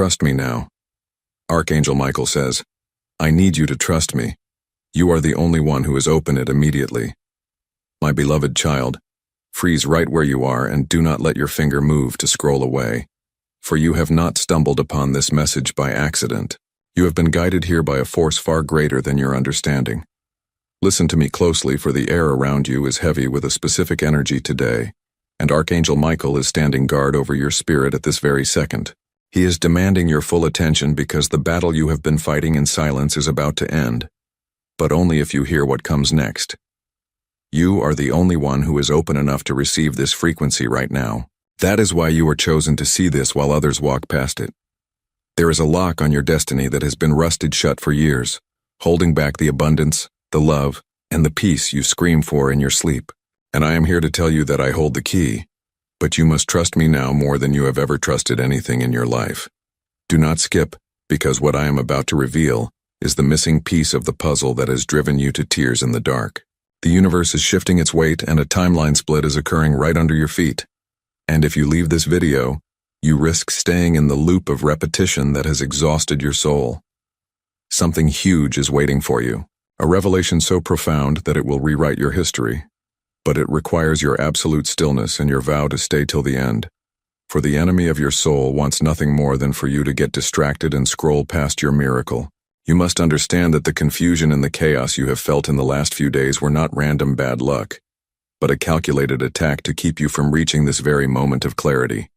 trust me now. Archangel Michael says, I need you to trust me. You are the only one who has opened it immediately. My beloved child, freeze right where you are and do not let your finger move to scroll away, for you have not stumbled upon this message by accident. You have been guided here by a force far greater than your understanding. Listen to me closely, for the air around you is heavy with a specific energy today, and Archangel Michael is standing guard over your spirit at this very second. He is demanding your full attention because the battle you have been fighting in silence is about to end, but only if you hear what comes next. You are the only one who is open enough to receive this frequency right now. That is why you were chosen to see this while others walk past it. There is a lock on your destiny that has been rusted shut for years, holding back the abundance, the love, and the peace you scream for in your sleep. And I am here to tell you that I hold the key, but you must trust me now more than you have ever trusted anything in your life. Do not skip, because what I am about to reveal is the missing piece of the puzzle that has driven you to tears in the dark. The universe is shifting its weight and a timeline split is occurring right under your feet. And if you leave this video, you risk staying in the loop of repetition that has exhausted your soul. Something huge is waiting for you, a revelation so profound that it will rewrite your history. But it requires your absolute stillness and your vow to stay till the end. For the enemy of your soul wants nothing more than for you to get distracted and scroll past your miracle. You must understand that the confusion and the chaos you have felt in the last few days were not random bad luck, but a calculated attack to keep you from reaching this very moment of clarity.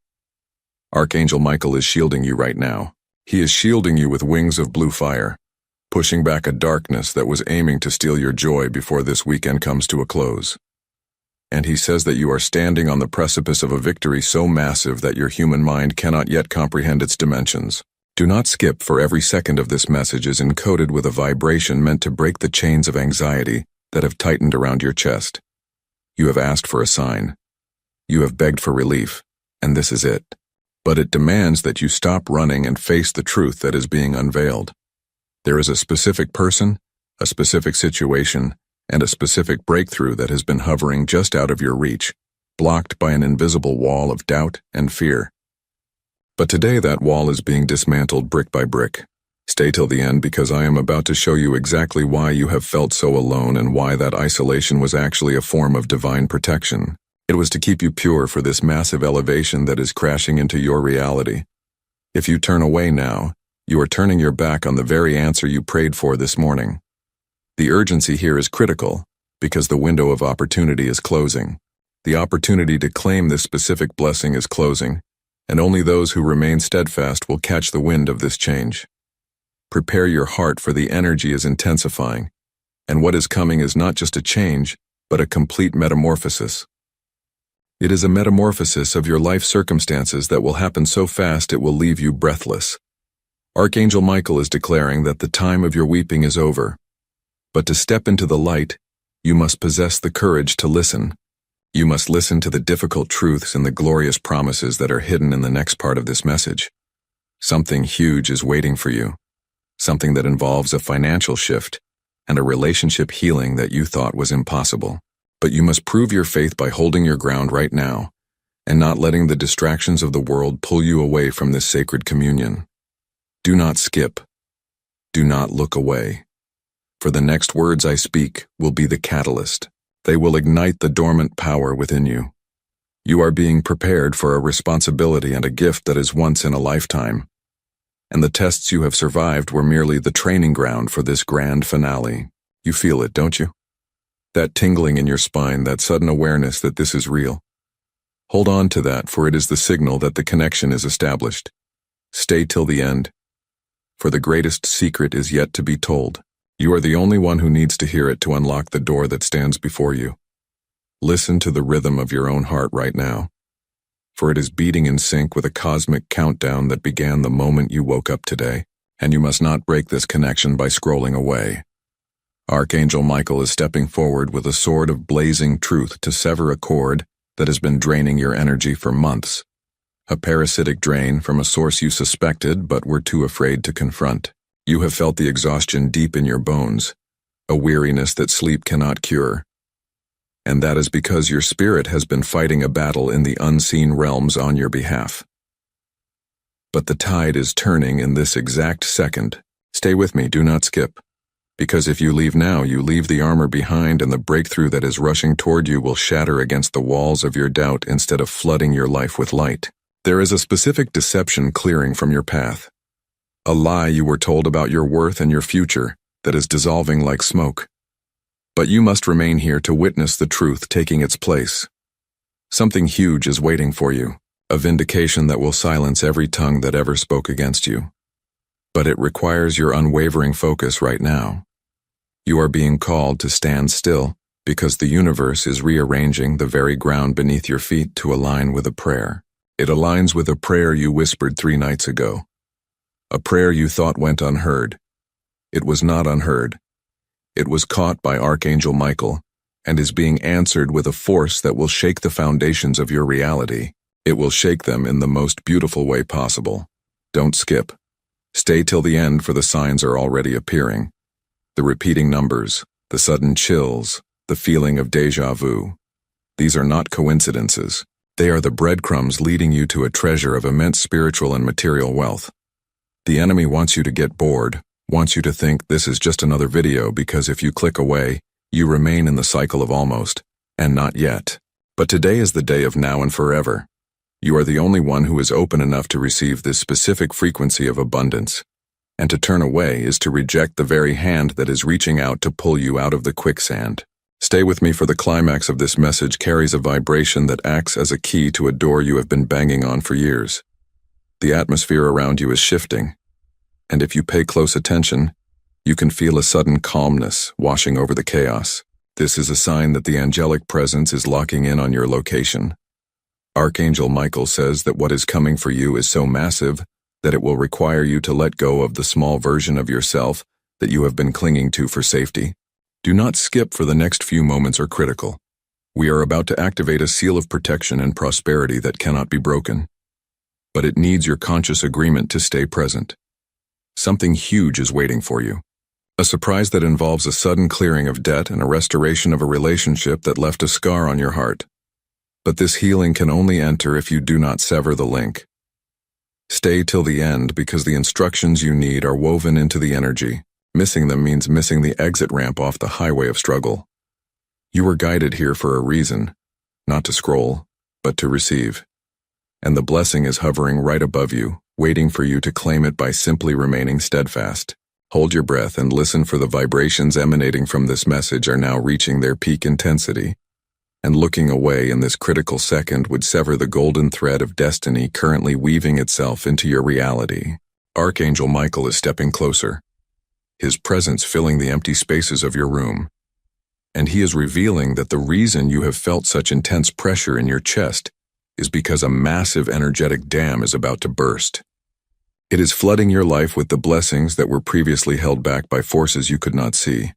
Archangel Michael is shielding you right now. He is shielding you with wings of blue fire, pushing back a darkness that was aiming to steal your joy before this weekend comes to a close. And he says that you are standing on the precipice of a victory so massive that your human mind cannot yet comprehend its dimensions. Do not skip, for every second of this message is encoded with a vibration meant to break the chains of anxiety that have tightened around your chest. You have asked for a sign. You have begged for relief, and this is it. But it demands that you stop running and face the truth that is being unveiled. There is a specific person, a specific situation, and a specific breakthrough that has been hovering just out of your reach, blocked by an invisible wall of doubt and fear. But today that wall is being dismantled brick by brick. Stay till the end, because I am about to show you exactly why you have felt so alone and why that isolation was actually a form of divine protection. It was to keep you pure for this massive elevation that is crashing into your reality. If you turn away now, you are turning your back on the very answer you prayed for this morning. The urgency here is critical, because the window of opportunity is closing. The opportunity to claim this specific blessing is closing, and only those who remain steadfast will catch the wind of this change. Prepare your heart, for the energy is intensifying, and what is coming is not just a change, but a complete metamorphosis. It is a metamorphosis of your life circumstances that will happen so fast it will leave you breathless. Archangel Michael is declaring that the time of your weeping is over. But to step into the light, you must possess the courage to listen. You must listen to the difficult truths and the glorious promises that are hidden in the next part of this message. Something huge is waiting for you. Something that involves a financial shift and a relationship healing that you thought was impossible. But you must prove your faith by holding your ground right now and not letting the distractions of the world pull you away from this sacred communion. Do not skip. Do not look away. For the next words I speak will be the catalyst. They will ignite the dormant power within you. You are being prepared for a responsibility and a gift that is once in a lifetime. And the tests you have survived were merely the training ground for this grand finale. You feel it, don't you? That tingling in your spine, that sudden awareness that this is real. Hold on to that, for it is the signal that the connection is established. Stay till the end, for the greatest secret is yet to be told. You are the only one who needs to hear it to unlock the door that stands before you. Listen to the rhythm of your own heart right now, for it is beating in sync with a cosmic countdown that began the moment you woke up today, and you must not break this connection by scrolling away. Archangel Michael is stepping forward with a sword of blazing truth to sever a cord that has been draining your energy for months. A parasitic drain from a source you suspected but were too afraid to confront. You have felt the exhaustion deep in your bones, a weariness that sleep cannot cure. And that is because your spirit has been fighting a battle in the unseen realms on your behalf. But the tide is turning in this exact second. Stay with me, do not skip. Because if you leave now, you leave the armor behind, and the breakthrough that is rushing toward you will shatter against the walls of your doubt instead of flooding your life with light. There is a specific deception clearing from your path. A lie you were told about your worth and your future that is dissolving like smoke. But you must remain here to witness the truth taking its place. Something huge is waiting for you, a vindication that will silence every tongue that ever spoke against you. But it requires your unwavering focus right now. You are being called to stand still because the universe is rearranging the very ground beneath your feet to align with a prayer. It aligns with a prayer you whispered 3 nights ago. A prayer you thought went unheard. It was not unheard. It was caught by Archangel Michael and is being answered with a force that will shake the foundations of your reality. It will shake them in the most beautiful way possible. Don't skip. Stay till the end, for the signs are already appearing. The repeating numbers, the sudden chills, the feeling of déjà vu. These are not coincidences. They are the breadcrumbs leading you to a treasure of immense spiritual and material wealth. The enemy wants you to get bored, wants you to think this is just another video, because if you click away, you remain in the cycle of almost, and not yet. But today is the day of now and forever. You are the only one who is open enough to receive this specific frequency of abundance. And to turn away is to reject the very hand that is reaching out to pull you out of the quicksand. Stay with me, for the climax of this message carries a vibration that acts as a key to a door you have been banging on for years. The atmosphere around you is shifting, and if you pay close attention, you can feel a sudden calmness washing over the chaos. This is a sign that the angelic presence is locking in on your location. Archangel Michael says that what is coming for you is so massive that it will require you to let go of the small version of yourself that you have been clinging to for safety. Do not skip, for the next few moments are critical. We are about to activate a seal of protection and prosperity that cannot be broken. But it needs your conscious agreement to stay present. Something huge is waiting for you. A surprise that involves a sudden clearing of debt and a restoration of a relationship that left a scar on your heart. But this healing can only enter if you do not sever the link. Stay till the end, because the instructions you need are woven into the energy. Missing them means missing the exit ramp off the highway of struggle. You were guided here for a reason, not to scroll, but to receive. And the blessing is hovering right above you, waiting for you to claim it by simply remaining steadfast. Hold your breath and listen, for the vibrations emanating from this message are now reaching their peak intensity. And looking away in this critical second would sever the golden thread of destiny currently weaving itself into your reality. Archangel Michael is stepping closer, his presence filling the empty spaces of your room. And he is revealing that the reason you have felt such intense pressure in your chest is because a massive energetic dam is about to burst. It is flooding your life with the blessings that were previously held back by forces you could not see.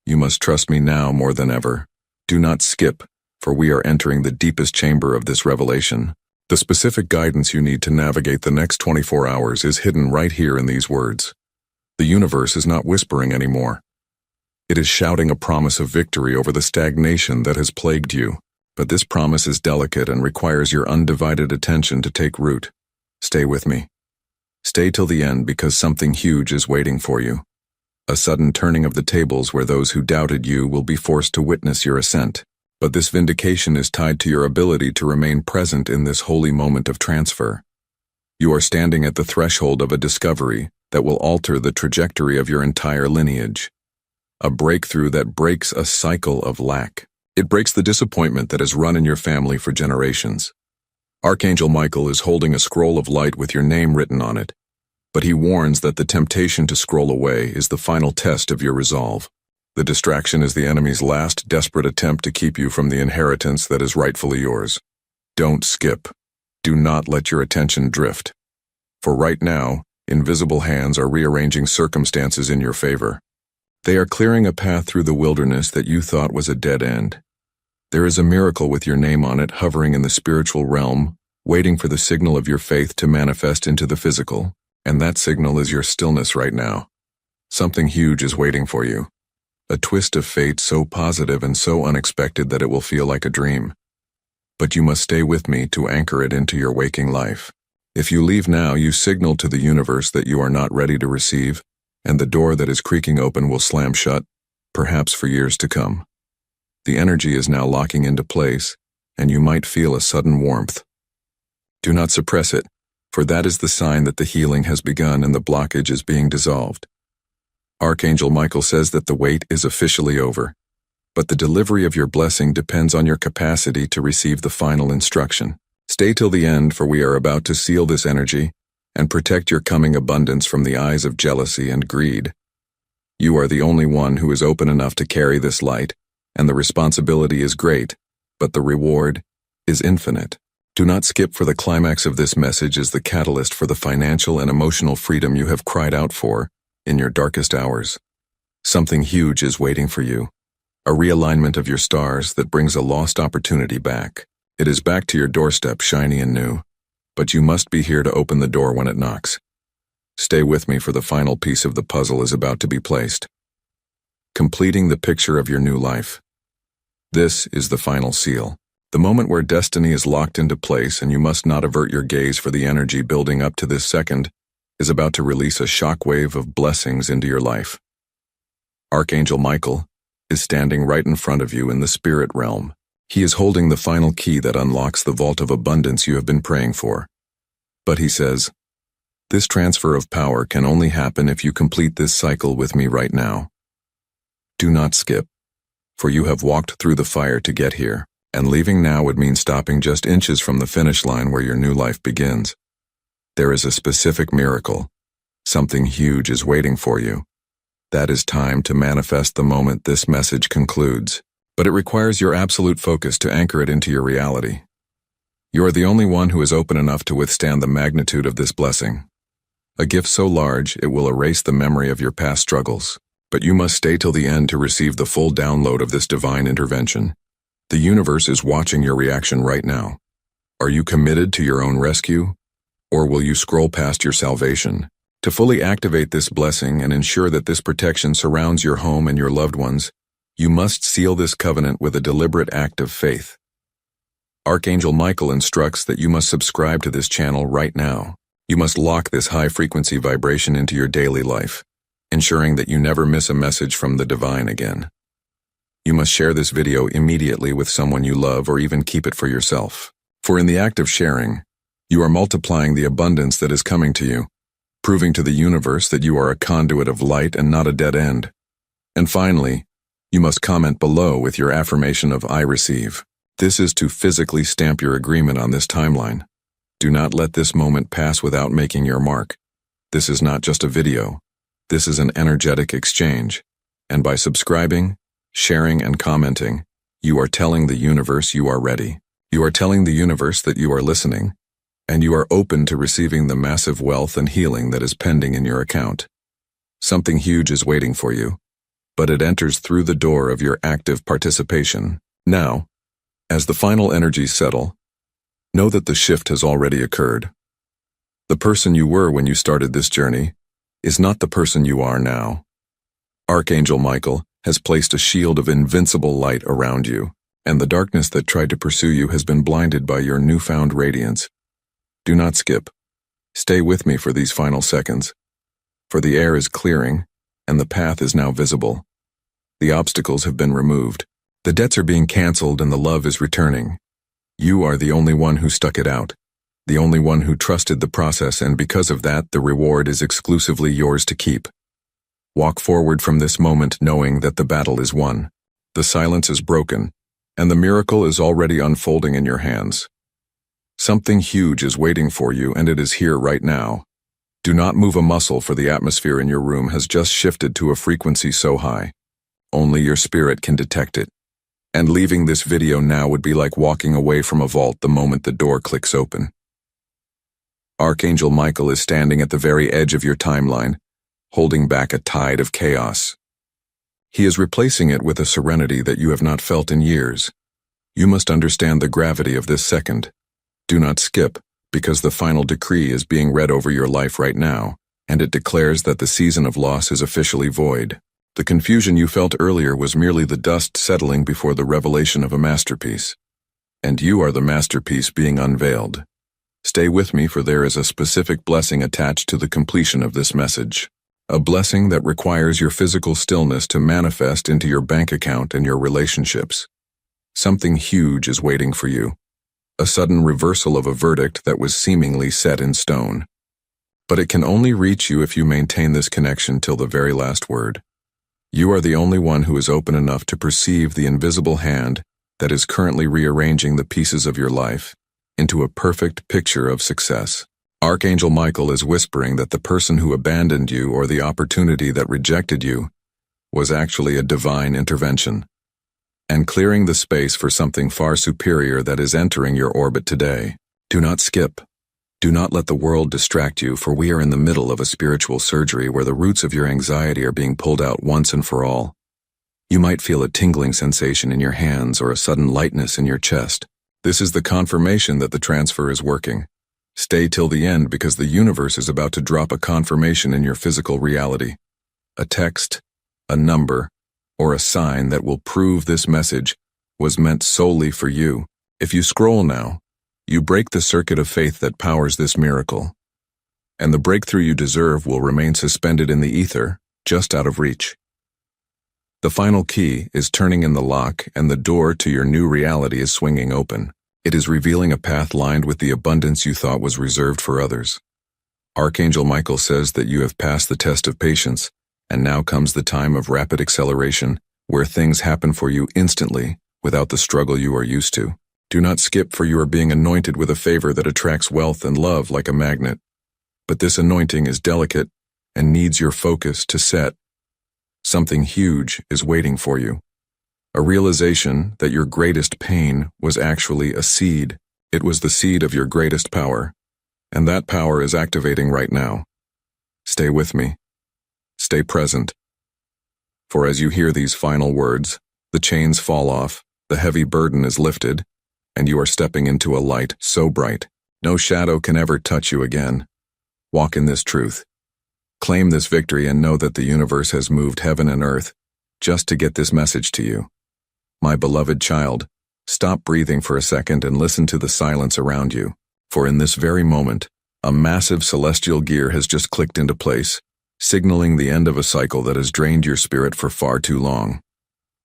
You must trust me now more than ever. Do not skip, for we are entering the deepest chamber of this revelation. The specific guidance you need to navigate the next 24 hours is hidden right here in these words. The universe is not whispering anymore. It is shouting a promise of victory over the stagnation that has plagued you. But this promise is delicate and requires your undivided attention to take root. Stay with me. Stay till the end, because something huge is waiting for you. A sudden turning of the tables where those who doubted you will be forced to witness your ascent. But this vindication is tied to your ability to remain present in this holy moment of transfer. You are standing at the threshold of a discovery that will alter the trajectory of your entire lineage. A breakthrough that breaks a cycle of lack. It breaks the disappointment that has run in your family for generations. Archangel Michael is holding a scroll of light with your name written on it, but he warns that the temptation to scroll away is the final test of your resolve. The distraction is the enemy's last desperate attempt to keep you from the inheritance that is rightfully yours. Don't skip. Do not let your attention drift. For right now, invisible hands are rearranging circumstances in your favor. They are clearing a path through the wilderness that you thought was a dead end. There is a miracle with your name on it hovering in the spiritual realm, waiting for the signal of your faith to manifest into the physical, and that signal is your stillness right now. Something huge is waiting for you. A twist of fate so positive and so unexpected that it will feel like a dream. But you must stay with me to anchor it into your waking life. If you leave now, you signal to the universe that you are not ready to receive, and the door that is creaking open will slam shut, perhaps for years to come. The energy is now locking into place, and you might feel a sudden warmth. Do not suppress it, for that is the sign that the healing has begun and the blockage is being dissolved. Archangel Michael says that the wait is officially over, but the delivery of your blessing depends on your capacity to receive the final instruction. Stay till the end, for we are about to seal this energy and protect your coming abundance from the eyes of jealousy and greed. You are the only one who is open enough to carry this light, and the responsibility is great, but the reward is infinite. Do not skip, for the climax of this message is the catalyst for the financial and emotional freedom you have cried out for in your darkest hours. Something huge is waiting for you, a realignment of your stars that brings a lost opportunity back. It is back to your doorstep, shiny and new, but you must be here to open the door when it knocks. Stay with me, for the final piece of the puzzle is about to be placed, completing the picture of your new life. This is the final seal, the moment where destiny is locked into place, and you must not avert your gaze, for the energy building up to this second is about to release a shockwave of blessings into your life. Archangel Michael is standing right in front of you in the spirit realm. He is holding the final key that unlocks the vault of abundance you have been praying for. But he says, this transfer of power can only happen if you complete this cycle with me right now. Do not skip, for you have walked through the fire to get here, and leaving now would mean stopping just inches from the finish line where your new life begins. There is a specific miracle. Something huge is waiting for you. That is time to manifest the moment this message concludes, but it requires your absolute focus to anchor it into your reality. You are the only one who is open enough to withstand the magnitude of this blessing. A gift so large it will erase the memory of your past struggles, but you must stay till the end to receive the full download of this divine intervention. The universe is watching your reaction right now. Are you committed to your own rescue, or will you scroll past your salvation? To fully activate this blessing and ensure that this protection surrounds your home and your loved ones, you must seal this covenant with a deliberate act of faith. Archangel Michael instructs that you must subscribe to this channel right now. You must lock this high-frequency vibration into your daily life, ensuring that you never miss a message from the divine again. You must share this video immediately with someone you love, or even keep it for yourself. For in the act of sharing, you are multiplying the abundance that is coming to you, proving to the universe that you are a conduit of light and not a dead end. And finally, you must comment below with your affirmation of I receive. This is to physically stamp your agreement on this timeline. Do not let this moment pass without making your mark. This is not just a video. This is an energetic exchange. And by subscribing, sharing, and commenting, you are telling the universe you are ready. You are telling the universe that you are listening, and you are open to receiving the massive wealth and healing that is pending in your account. Something huge is waiting for you, but it enters through the door of your active participation. Now, as the final energies settle, know that the shift has already occurred. The person you were when you started this journey is not the person you are now. Archangel Michael has placed a shield of invincible light around you, and the darkness that tried to pursue you has been blinded by your newfound radiance. Do not skip. Stay with me for these final seconds, for the air is clearing, and the path is now visible. The obstacles have been removed. The debts are being canceled, and the love is returning. You are the only one who stuck it out, the only one who trusted the process, and because of that, the reward is exclusively yours to keep. Walk forward from this moment knowing that the battle is won. The silence is broken, and the miracle is already unfolding in your hands. Something huge is waiting for you, and it is here right now. Do not move a muscle, for the atmosphere in your room has just shifted to a frequency so high. Only your spirit can detect it. And leaving this video now would be like walking away from a vault the moment the door clicks open. Archangel Michael is standing at the very edge of your timeline, holding back a tide of chaos. He is replacing it with a serenity that you have not felt in years. You must understand the gravity of this second. Do not skip, because the final decree is being read over your life right now, and it declares that the season of loss is officially void. The confusion you felt earlier was merely the dust settling before the revelation of a masterpiece. And you are the masterpiece being unveiled. Stay with me, for there is a specific blessing attached to the completion of this message. A blessing that requires your physical stillness to manifest into your bank account and your relationships. Something huge is waiting for you. A sudden reversal of a verdict that was seemingly set in stone. But it can only reach you if you maintain this connection till the very last word. You are the only one who is open enough to perceive the invisible hand that is currently rearranging the pieces of your life into a perfect picture of success. Archangel Michael is whispering that the person who abandoned you or the opportunity that rejected you was actually a divine intervention, and clearing the space for something far superior that is entering your orbit today. Do not skip. Do not let the world distract you, for we are in the middle of a spiritual surgery where the roots of your anxiety are being pulled out once and for all. You might feel a tingling sensation in your hands or a sudden lightness in your chest. This is the confirmation that the transfer is working. Stay till the end, because the universe is about to drop a confirmation in your physical reality. A text, a number, or a sign that will prove this message was meant solely for you. If you scroll now, you break the circuit of faith that powers this miracle. And the breakthrough you deserve will remain suspended in the ether, just out of reach. The final key is turning in the lock, and the door to your new reality is swinging open. It is revealing a path lined with the abundance you thought was reserved for others. Archangel Michael says that you have passed the test of patience, and now comes the time of rapid acceleration, where things happen for you instantly, without the struggle you are used to. Do not skip, for you are being anointed with a favor that attracts wealth and love like a magnet. But this anointing is delicate and needs your focus to set. Something huge is waiting for you. A realization that your greatest pain was actually a seed. It was the seed of your greatest power, and that power is activating right now. Stay with me. Stay present. For as you hear these final words, the chains fall off, the heavy burden is lifted, and you are stepping into a light so bright, no shadow can ever touch you again. Walk in this truth. Claim this victory and know that the universe has moved heaven and earth just to get this message to you. My beloved child, stop breathing for a second and listen to the silence around you, for in this very moment, a massive celestial gear has just clicked into place, signaling the end of a cycle that has drained your spirit for far too long.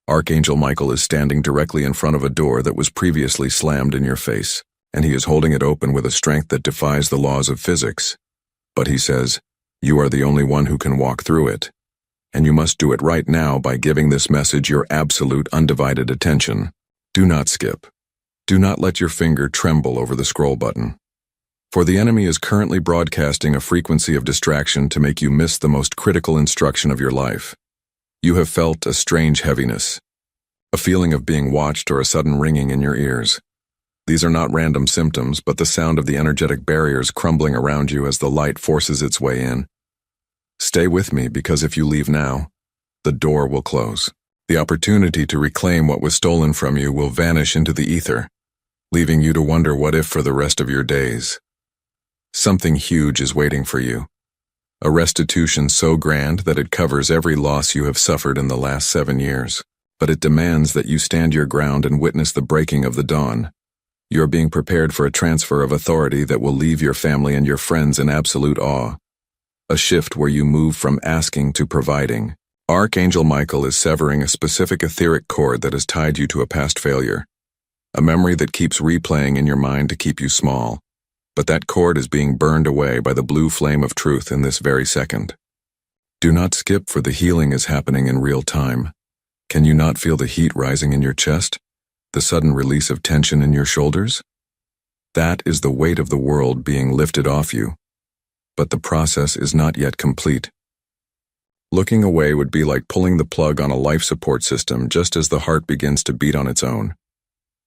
Archangel Michael is standing directly in front of a door that was previously slammed in your face, and he is holding it open with a strength that defies the laws of physics. But he says, you are the only one who can walk through it, and you must do it right now by giving this message your absolute undivided attention. Do not skip. Do not let your finger tremble over the scroll button, for the enemy is currently broadcasting a frequency of distraction to make you miss the most critical instruction of your life. You have felt a strange heaviness, a feeling of being watched or a sudden ringing in your ears. These are not random symptoms, but the sound of the energetic barriers crumbling around you as the light forces its way in. Stay with me, because if you leave now, the door will close. The opportunity to reclaim what was stolen from you will vanish into the ether, leaving you to wonder what if for the rest of your days. Something huge is waiting for you. A restitution so grand that it covers every loss you have suffered in the last 7 years. But it demands that you stand your ground and witness the breaking of the dawn. You are being prepared for a transfer of authority that will leave your family and your friends in absolute awe. A shift where you move from asking to providing. Archangel Michael is severing a specific etheric cord that has tied you to a past failure. A memory that keeps replaying in your mind to keep you small. But that cord is being burned away by the blue flame of truth in this very second. Do not skip, for the healing is happening in real time. Can you not feel the heat rising in your chest? The sudden release of tension in your shoulders? That is the weight of the world being lifted off you. But the process is not yet complete. Looking away would be like pulling the plug on a life support system just as the heart begins to beat on its own.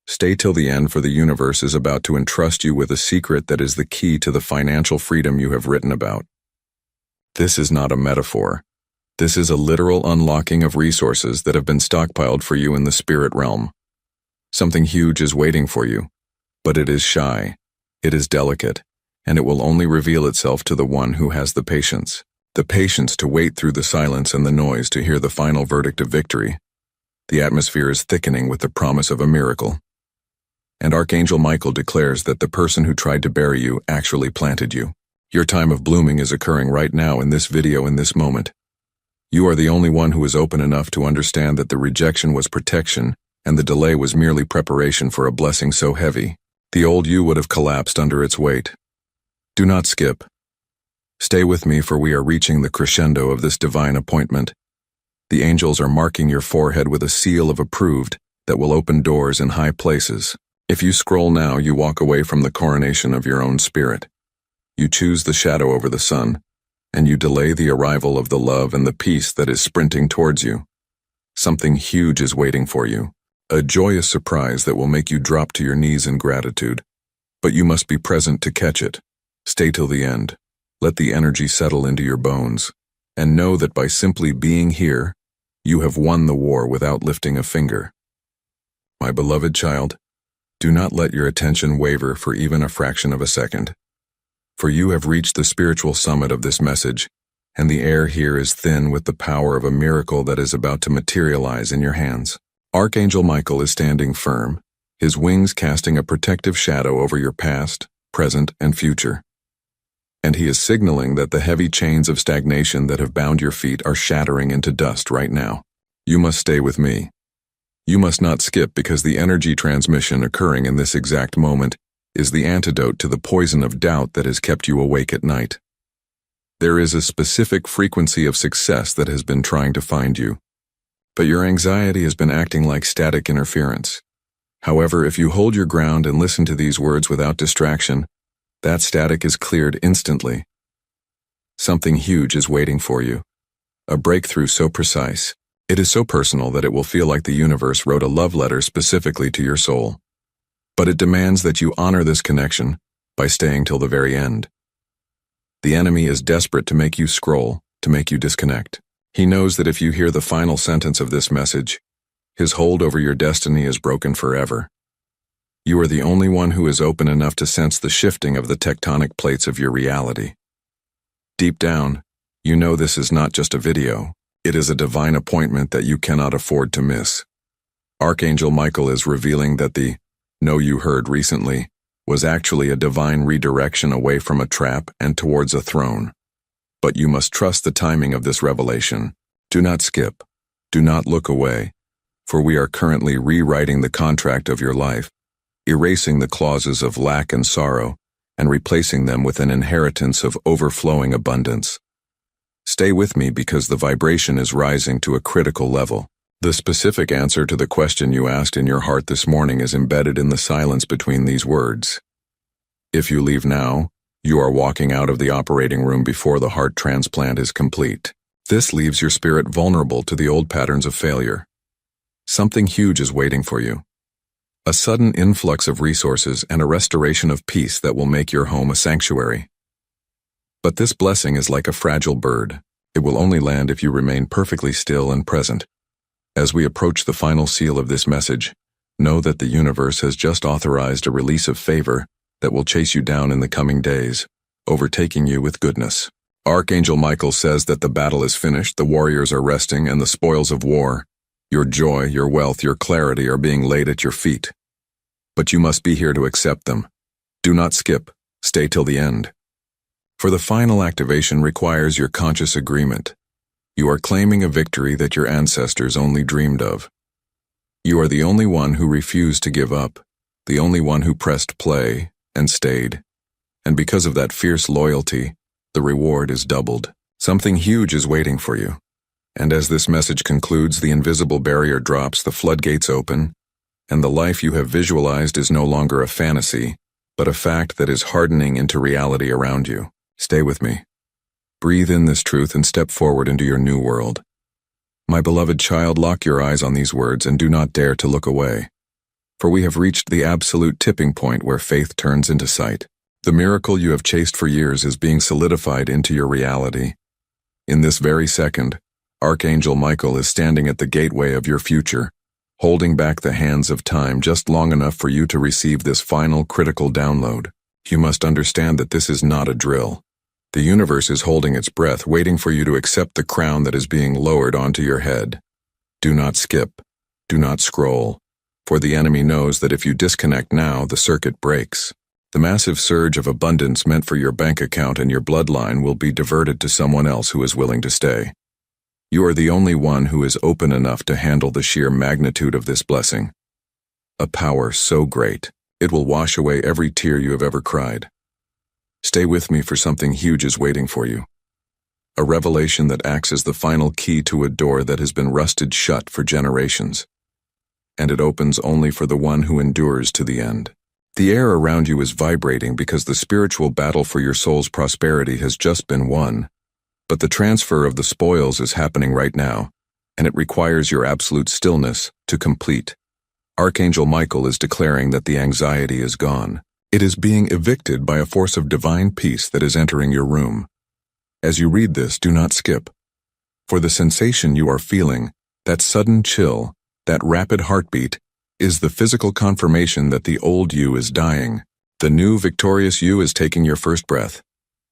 Stay till the end, for the universe is about to entrust you with a secret that is the key to the financial freedom you have written about. This is not a metaphor. This is a literal unlocking of resources that have been stockpiled for you in the spirit realm. Something huge is waiting for you, but it is shy, it is delicate, and it will only reveal itself to the one who has the patience to wait through the silence and the noise to hear the final verdict of victory. The atmosphere is thickening with the promise of a miracle. And Archangel Michael declares that the person who tried to bury you actually planted you. Your time of blooming is occurring right now in this video, in this moment. You are the only one who is open enough to understand that the rejection was protection and the delay was merely preparation for a blessing so heavy, the old you would have collapsed under its weight. Do not skip. Stay with me, for we are reaching the crescendo of this divine appointment. The angels are marking your forehead with a seal of approved that will open doors in high places. If you scroll now, you walk away from the coronation of your own spirit. You choose the shadow over the sun, and you delay the arrival of the love and the peace that is sprinting towards you. Something huge is waiting for you, a joyous surprise that will make you drop to your knees in gratitude. But you must be present to catch it. Stay till the end. Let the energy settle into your bones, and know that by simply being here, you have won the war without lifting a finger. My beloved child, do not let your attention waver for even a fraction of a second. For you have reached the spiritual summit of this message, and the air here is thin with the power of a miracle that is about to materialize in your hands. Archangel Michael is standing firm, his wings casting a protective shadow over your past, present, and future. And he is signaling that the heavy chains of stagnation that have bound your feet are shattering into dust right now. You must stay with me. You must not skip, because the energy transmission occurring in this exact moment is the antidote to the poison of doubt that has kept you awake at night. There is a specific frequency of success that has been trying to find you, but your anxiety has been acting like static interference. However, if you hold your ground and listen to these words without distraction, that static is cleared instantly. Something huge is waiting for you, a breakthrough so precise. It is so personal that it will feel like the universe wrote a love letter specifically to your soul. But it demands that you honor this connection by staying till the very end. The enemy is desperate to make you scroll, to make you disconnect. He knows that if you hear the final sentence of this message, his hold over your destiny is broken forever. You are the only one who is open enough to sense the shifting of the tectonic plates of your reality. Deep down, you know this is not just a video. It is a divine appointment that you cannot afford to miss. Archangel Michael is revealing that the "no you heard recently" was actually a divine redirection away from a trap and towards a throne. But you must trust the timing of this revelation. Do not skip. Do not look away, for we are currently rewriting the contract of your life, erasing the clauses of lack and sorrow, and replacing them with an inheritance of overflowing abundance. Stay with me, because the vibration is rising to a critical level. The specific answer to the question you asked in your heart this morning is embedded in the silence between these words. If you leave now, you are walking out of the operating room before the heart transplant is complete. This leaves your spirit vulnerable to the old patterns of failure. Something huge is waiting for you. A sudden influx of resources and a restoration of peace that will make your home a sanctuary. But this blessing is like a fragile bird. It will only land if you remain perfectly still and present. As we approach the final seal of this message, know that the universe has just authorized a release of favor that will chase you down in the coming days, overtaking you with goodness. Archangel Michael says that the battle is finished, the warriors are resting, and the spoils of war, your joy, your wealth, your clarity are being laid at your feet. But you must be here to accept them. Do not skip. Stay till the end. For the final activation requires your conscious agreement. You are claiming a victory that your ancestors only dreamed of. You are the only one who refused to give up, the only one who pressed play and stayed. And because of that fierce loyalty, the reward is doubled. Something huge is waiting for you. And as this message concludes, the invisible barrier drops, the floodgates open, and the life you have visualized is no longer a fantasy, but a fact that is hardening into reality around you. Stay with me. Breathe in this truth and step forward into your new world. My beloved child, lock your eyes on these words and do not dare to look away. For we have reached the absolute tipping point where faith turns into sight. The miracle you have chased for years is being solidified into your reality. In this very second, Archangel Michael is standing at the gateway of your future, holding back the hands of time just long enough for you to receive this final critical download. You must understand that this is not a drill. The universe is holding its breath, waiting for you to accept the crown that is being lowered onto your head. Do not skip. Do not scroll. For the enemy knows that if you disconnect now, the circuit breaks. The massive surge of abundance meant for your bank account and your bloodline will be diverted to someone else who is willing to stay. You are the only one who is open enough to handle the sheer magnitude of this blessing. A power so great, it will wash away every tear you have ever cried. Stay with me, for something huge is waiting for you. A revelation that acts as the final key to a door that has been rusted shut for generations. And it opens only for the one who endures to the end. The air around you is vibrating because the spiritual battle for your soul's prosperity has just been won. But the transfer of the spoils is happening right now, and it requires your absolute stillness to complete. Archangel Michael is declaring that the anxiety is gone. It is being evicted by a force of divine peace that is entering your room. As you read this, do not skip. For the sensation you are feeling, that sudden chill, that rapid heartbeat, is the physical confirmation that the old you is dying. The new victorious you is taking your first breath.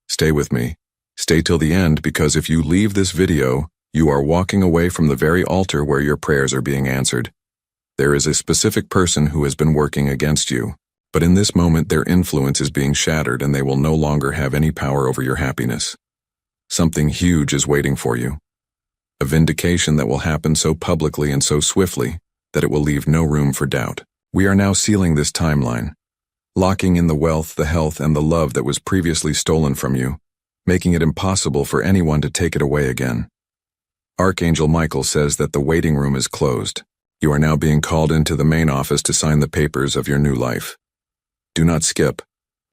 Stay with me. Stay till the end, because if you leave this video, you are walking away from the very altar where your prayers are being answered. There is a specific person who has been working against you, but in this moment their influence is being shattered and they will no longer have any power over your happiness. Something huge is waiting for you. A vindication that will happen so publicly and so swiftly that it will leave no room for doubt. We are now sealing this timeline, locking in the wealth, the health, and the love that was previously stolen from you, making it impossible for anyone to take it away again. Archangel Michael says that the waiting room is closed. You are now being called into the main office to sign the papers of your new life. Do not skip,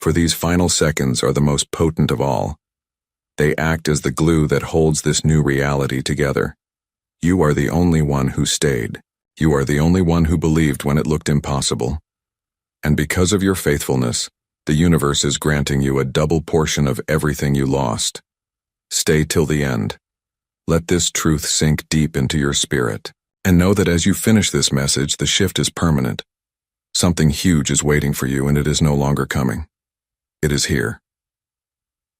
for these final seconds are the most potent of all. They act as the glue that holds this new reality together. You are the only one who stayed. You are the only one who believed when it looked impossible. And because of your faithfulness, the universe is granting you a double portion of everything you lost. Stay till the end. Let this truth sink deep into your spirit. And know that as you finish this message, the shift is permanent. Something huge is waiting for you, and it is no longer coming. It is here.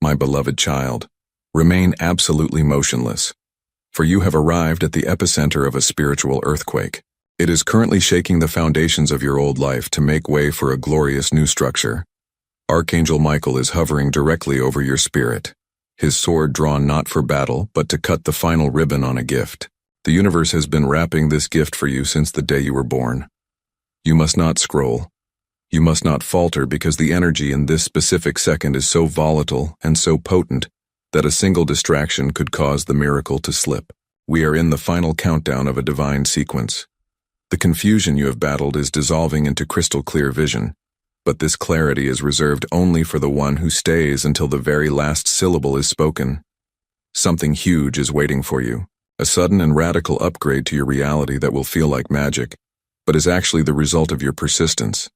My beloved child, remain absolutely motionless, for you have arrived at the epicenter of a spiritual earthquake. It is currently shaking the foundations of your old life to make way for a glorious new structure. Archangel Michael is hovering directly over your spirit, his sword drawn not for battle, but to cut the final ribbon on a gift. The universe has been wrapping this gift for you since the day you were born. You must not scroll. You must not falter, because the energy in this specific second is so volatile and so potent that a single distraction could cause the miracle to slip. We are in the final countdown of a divine sequence. The confusion you have battled is dissolving into crystal clear vision, but this clarity is reserved only for the one who stays until the very last syllable is spoken. Something huge is waiting for you. A sudden and radical upgrade to your reality that will feel like magic, but is actually the result of your persistence.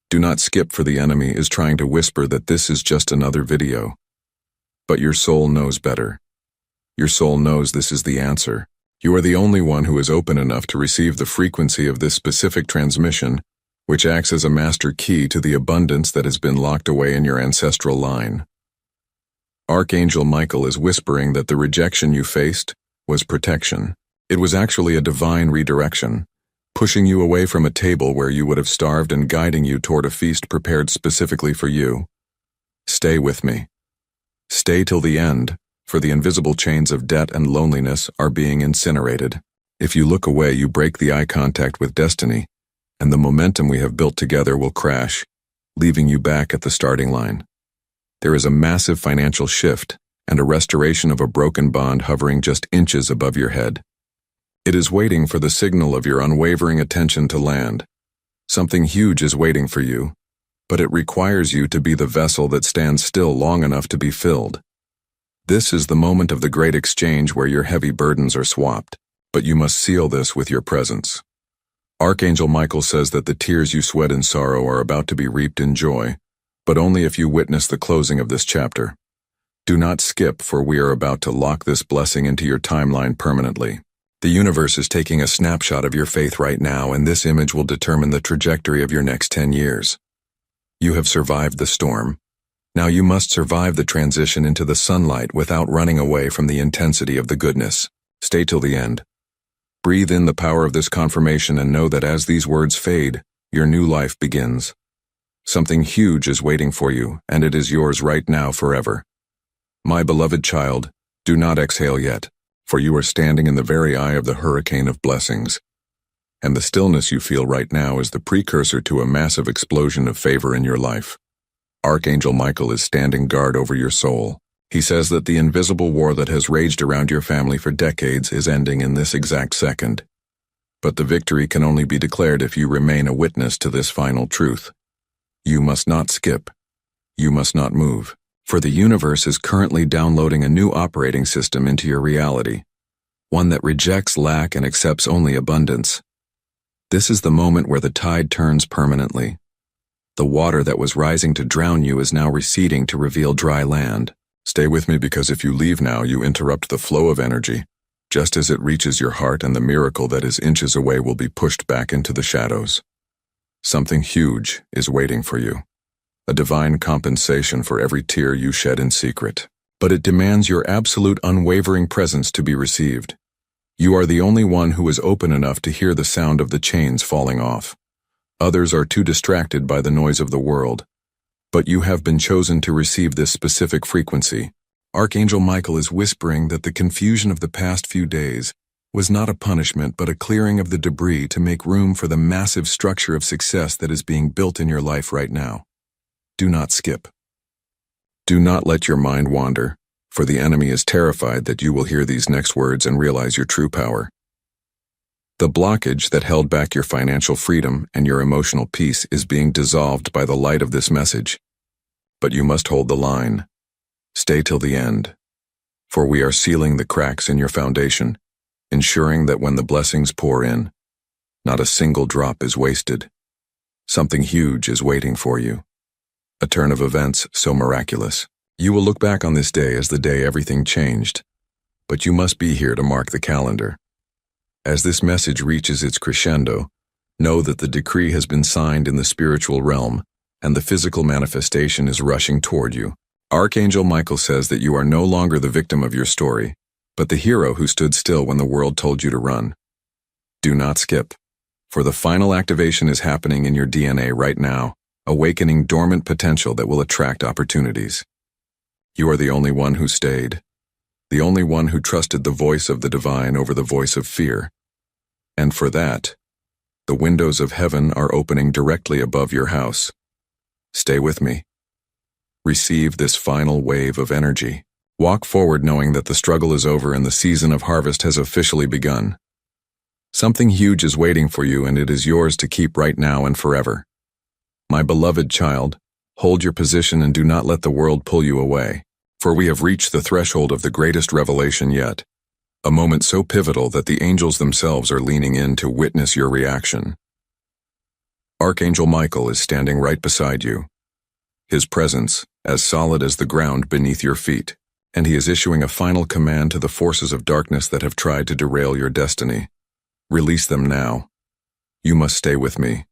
Do not skip, for the enemy is trying to whisper that this is just another video. But your soul knows better. Your soul knows this is the answer. You are the only one who is open enough to receive the frequency of this specific transmission, which acts as a master key to the abundance that has been locked away in your ancestral line. Archangel Michael is whispering that the rejection you faced was protection. It was actually a divine redirection, pushing you away from a table where you would have starved and guiding you toward a feast prepared specifically for you. Stay with me. Stay till the end, for the invisible chains of debt and loneliness are being incinerated. If you look away, you break the eye contact with destiny, and the momentum we have built together will crash, leaving you back at the starting line. There is a massive financial shift and a restoration of a broken bond hovering just inches above your head. It is waiting for the signal of your unwavering attention to land. Something huge is waiting for you, but it requires you to be the vessel that stands still long enough to be filled. This is the moment of the great exchange where your heavy burdens are swapped, but you must seal this with your presence. Archangel Michael says that the tears you sweat in sorrow are about to be reaped in joy, but only if you witness the closing of this chapter. Do not skip, for we are about to lock this blessing into your timeline permanently. The universe is taking a snapshot of your faith right now, and this image will determine the trajectory of your next 10 years. You have survived the storm. Now you must survive the transition into the sunlight without running away from the intensity of the goodness. Stay till the end. Breathe in the power of this confirmation and know that as these words fade, your new life begins. Something huge is waiting for you, and it is yours right now forever. My beloved child, do not exhale yet, for you are standing in the very eye of the hurricane of blessings. And the stillness you feel right now is the precursor to a massive explosion of favor in your life. Archangel Michael is standing guard over your soul. He says that the invisible war that has raged around your family for decades is ending in this exact second. But the victory can only be declared if you remain a witness to this final truth. You must not skip. You must not move. For the universe is currently downloading a new operating system into your reality, one that rejects lack and accepts only abundance. This is the moment where the tide turns permanently. The water that was rising to drown you is now receding to reveal dry land. Stay with me, because if you leave now, you interrupt the flow of energy. Just as it reaches your heart, and the miracle that is inches away will be pushed back into the shadows. Something huge is waiting for you. A divine compensation for every tear you shed in secret. But it demands your absolute unwavering presence to be received. You are the only one who is open enough to hear the sound of the chains falling off. Others are too distracted by the noise of the world. But you have been chosen to receive this specific frequency. Archangel Michael is whispering that the confusion of the past few days was not a punishment but a clearing of the debris to make room for the massive structure of success that is being built in your life right now. Do not skip. Do not let your mind wander, for the enemy is terrified that you will hear these next words and realize your true power. The blockage that held back your financial freedom and your emotional peace is being dissolved by the light of this message. But you must hold the line. Stay till the end. For we are sealing the cracks in your foundation, ensuring that when the blessings pour in, not a single drop is wasted. Something huge is waiting for you. A turn of events so miraculous. You will look back on this day as the day everything changed. But you must be here to mark the calendar. As this message reaches its crescendo, know that the decree has been signed in the spiritual realm, and the physical manifestation is rushing toward you. Archangel Michael says that you are no longer the victim of your story, but the hero who stood still when the world told you to run. Do not skip, for the final activation is happening in your DNA right now, awakening dormant potential that will attract opportunities. You are the only one who stayed, the only one who trusted the voice of the divine over the voice of fear. And for that, the windows of heaven are opening directly above your house. Stay with me. Receive this final wave of energy. Walk forward knowing that the struggle is over and the season of harvest has officially begun. Something huge is waiting for you, and it is yours to keep right now and forever. My beloved child, hold your position and do not let the world pull you away. For we have reached the threshold of the greatest revelation yet. A moment so pivotal that the angels themselves are leaning in to witness your reaction. Archangel Michael is standing right beside you. His presence, as solid as the ground beneath your feet, and he is issuing a final command to the forces of darkness that have tried to derail your destiny. Release them now. You must stay with me.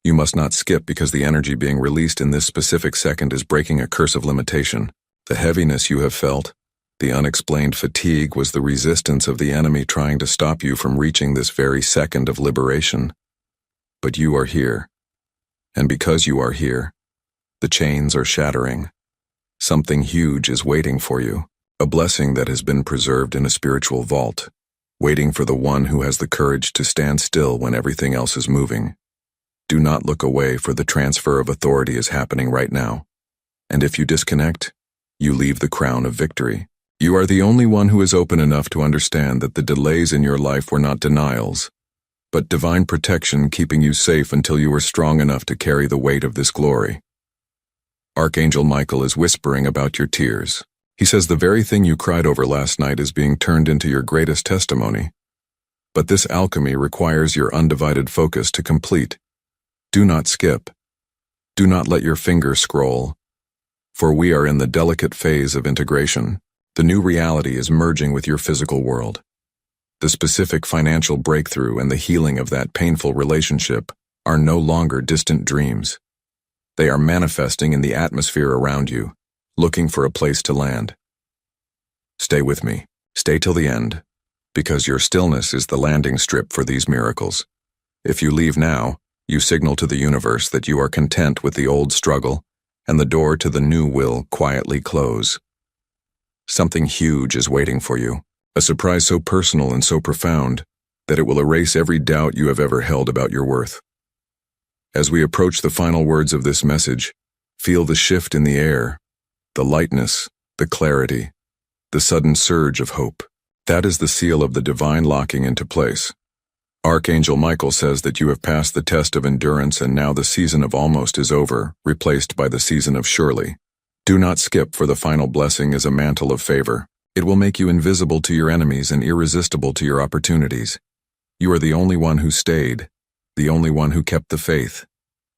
You must not skip, because the energy being released in this specific second is breaking a curse of limitation. The heaviness you have felt, the unexplained fatigue, was the resistance of the enemy trying to stop you from reaching this very second of liberation. But you are here. And because you are here, the chains are shattering. Something huge is waiting for you, a blessing that has been preserved in a spiritual vault, waiting for the one who has the courage to stand still when everything else is moving. Do not look away, for the transfer of authority is happening right now. And if you disconnect, you leave the crown of victory. You are the only one who is open enough to understand that the delays in your life were not denials, but divine protection keeping you safe until you were strong enough to carry the weight of this glory. Archangel Michael is whispering about your tears. He says the very thing you cried over last night is being turned into your greatest testimony. But this alchemy requires your undivided focus to complete. Do not skip. Do not let your finger scroll. For we are in the delicate phase of integration. The new reality is merging with your physical world. The specific financial breakthrough and the healing of that painful relationship are no longer distant dreams. They are manifesting in the atmosphere around you, looking for a place to land. Stay with me. Stay till the end. because your stillness is the landing strip for these miracles. If you leave now, you signal to the universe that you are content with the old struggle, and the door to the new will quietly close. Something huge is waiting for you, a surprise so personal and so profound that it will erase every doubt you have ever held about your worth. As we approach the final words of this message, feel the shift in the air, the lightness, the clarity, the sudden surge of hope. That is the seal of the divine locking into place. Archangel Michael says that you have passed the test of endurance and now the season of almost is over, replaced by the season of surely. Do not skip, for the final blessing is a mantle of favor. It will make you invisible to your enemies and irresistible to your opportunities. You are the only one who stayed, the only one who kept the faith,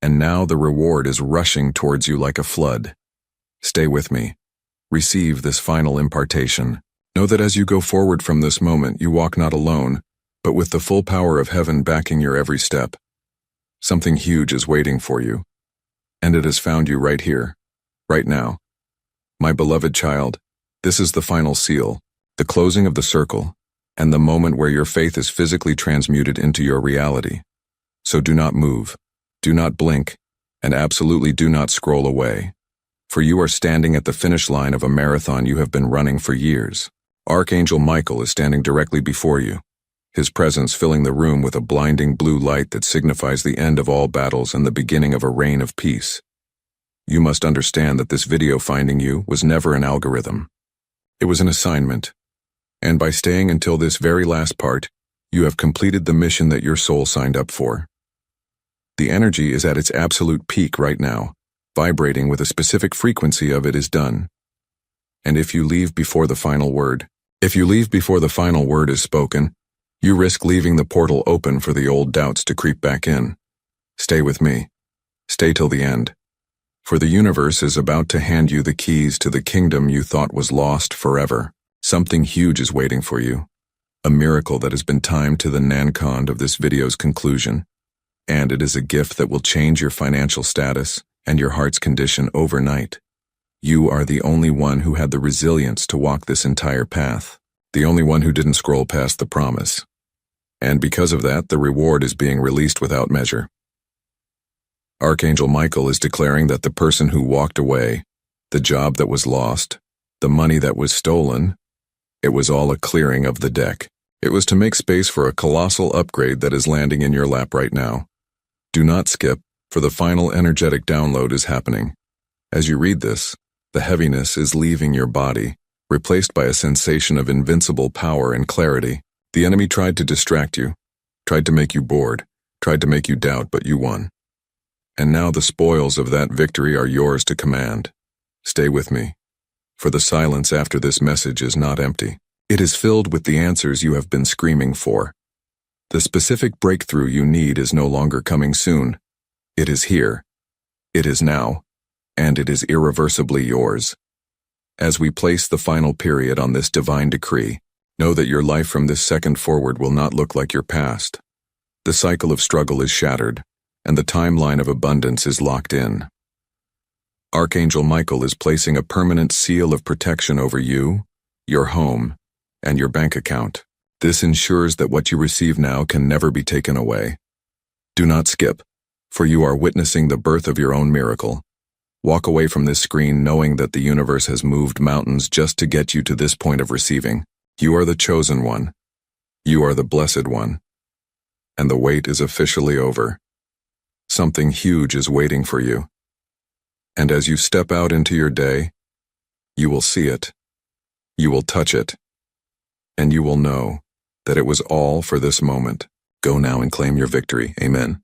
and now the reward is rushing towards you like a flood. Stay with me. Receive this final impartation. Know that as you go forward from this moment, you walk not alone, but with the full power of heaven backing your every step. Something huge is waiting for you, and it has found you right here, right now. My beloved child, this is the final seal, the closing of the circle, and the moment where your faith is physically transmuted into your reality. So do not move, do not blink, and absolutely do not scroll away, for you are standing at the finish line of a marathon you have been running for years. Archangel Michael is standing directly before you, his presence filling the room with a blinding blue light that signifies the end of all battles and the beginning of a reign of peace. You must understand that this video finding you was never an algorithm. It was an assignment, and by staying until this very last part, you have completed the mission that your soul signed up for. The energy is at its absolute peak right now, vibrating with a specific frequency of it is done. And if you leave before the final word is spoken, you risk leaving the portal open for the old doubts to creep back in. Stay with me. Stay till the end. For the universe is about to hand you the keys to the kingdom you thought was lost forever. Something huge is waiting for you. A miracle that has been timed to the Nankand of this video's conclusion. And it is a gift that will change your financial status and your heart's condition overnight. You are the only one who had the resilience to walk this entire path. The only one who didn't scroll past the promise. And because of that, the reward is being released without measure. Archangel Michael is declaring that the person who walked away, the job that was lost, the money that was stolen, it was all a clearing of the deck. It was to make space for a colossal upgrade that is landing in your lap right now. Do not skip, for the final energetic download is happening. As you read this, the heaviness is leaving your body, replaced by a sensation of invincible power and clarity. The enemy tried to distract you, tried to make you bored, tried to make you doubt, but you won. And now the spoils of that victory are yours to command. Stay with me, for the silence after this message is not empty. It is filled with the answers you have been screaming for. The specific breakthrough you need is no longer coming soon. It is here. It is now. And it is irreversibly yours. As we place the final period on this divine decree, know that your life from this second forward will not look like your past. The cycle of struggle is shattered, and the timeline of abundance is locked in. Archangel Michael is placing a permanent seal of protection over you, your home, and your bank account. This ensures that what you receive now can never be taken away. Do not skip, for you are witnessing the birth of your own miracle. Walk away from this screen knowing that the universe has moved mountains just to get you to this point of receiving. You are the chosen one. You are the blessed one. And the wait is officially over. Something huge is waiting for you. And as you step out into your day, you will see it. You will touch it. And you will know that it was all for this moment. Go now and claim your victory. Amen.